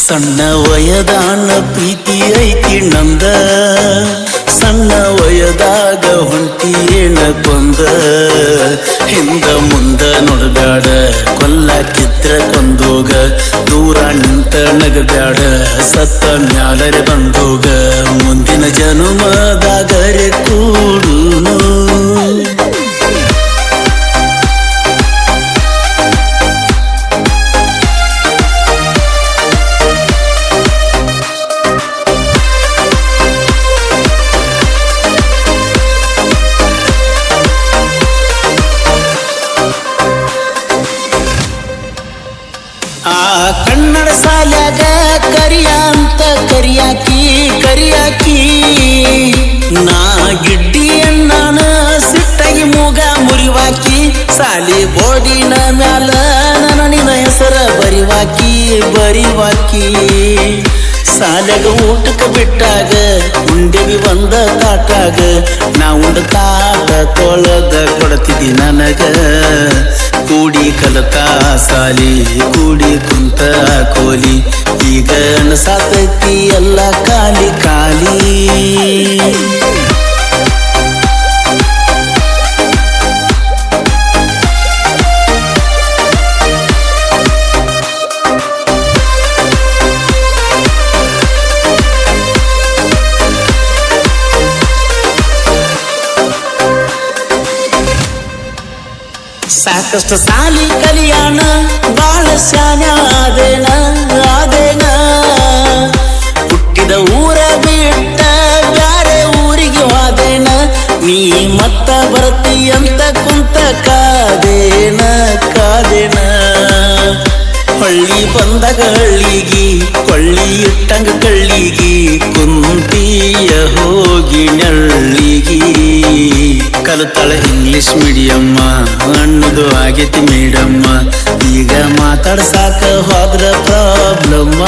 ಸಣ್ಣ ವಯದಾನ ಪ್ರೀತಿ ಐತಿ ನಂದ, ಸಣ್ಣ ವಯದಾಗ ಹೊಂಟಿಯೇನ ಕೊಂದ. ಹಿಂದ ಮುಂದ ನೋಡಬ್ಯಾಡ, ಕೊಲ್ಲಕ್ಕಿದ್ರ ಕೊಂದೋಗ. ದೂರ ನಿಂತ ನಗಬ್ಯಾಡ, ಸತ್ತ ಮ್ಯಾಲರೆ ಬಂದೋಗ. ಮುಂದಿನ ಜನುಮದಾಗರೆ ಕೂಡುನು. ಕನ್ನಡ ಸಾಲ್ಯಾಗ ಕರಿಯ ಅಂತ ಕರಿಯಾಕಿ ನಾ ಗಿಡ್ಡಿಯನ್ನಾನ ಸಿಟ್ಟಾಗಿ ಮೂಗ ಮುರಿವಾಕಿ. ಸಾಲಿ ಬೋರ್ಡಿನ ಮ್ಯಾಲ ನನ್ನ ನಿನ್ನ ಹೆಸರ ಬರಿವಾಕಿ. ಸಾಲ್ಯಾಗ ಊಟಕ್ಕೆ ಬಿಟ್ಟಾಗ ಉಂಡೆವಿ ಒಂದ ತಾಟಾಗ. ನಾ ಉಂಡ ತಾಟ ತೊಳೆದ ಕೊಡ್ತಿದ್ದಿ ನನಗ. ಕೂಡಿ ಕಲತ ಸಾಲಿ, ಕೂಡಿ ಕುಂತ ಕೋಲಿ. ಈಗ ಸಾತೈತಿ ಎಲ್ಲ ಖಾಲಿ ಖಾಲಿ. ಸಾಕಷ್ಟು ಸಾಲಿ ಕಲಿಯಾಣ, ಬಾಳ ಶಾನ್ಯ ಆದೇನ. ಹುಟ್ಟಿದ ಊರ ಬಿಟ್ಟ ಬ್ಯಾರೆ ಊರಿಗೆ ಹೋದೇನ. ನೀ ಮತ್ತ ಬರ್ತಿ ಅಂತ ಕುಂತ ಕಾದೇನ. ಹಳ್ಳಿ ಬಂದಾಗ ಹಳ್ಳಿಗಿ, ಕೊಳ್ಳಿ ಇಟ್ಟಂಗ ಕಳ್ಳಿಗಿ. ಕುಂತಿಯ ಹೋಗಿ ನಳ್ಳಿಗಿ. ಕಲಿತಾಳ ಇಂಗ್ಲಿಷ್ ಮೀಡಿಯಮ್ಮ, ಅನ್ನೋದು ಆಗೈತಿ ಮೇಡಮ್ಮ. ಈಗ ಮಾತಾಡ್ಸಾಕ ಹೋದ್ರ ಪ್ರಾಬ್ಲಮ್ಮ.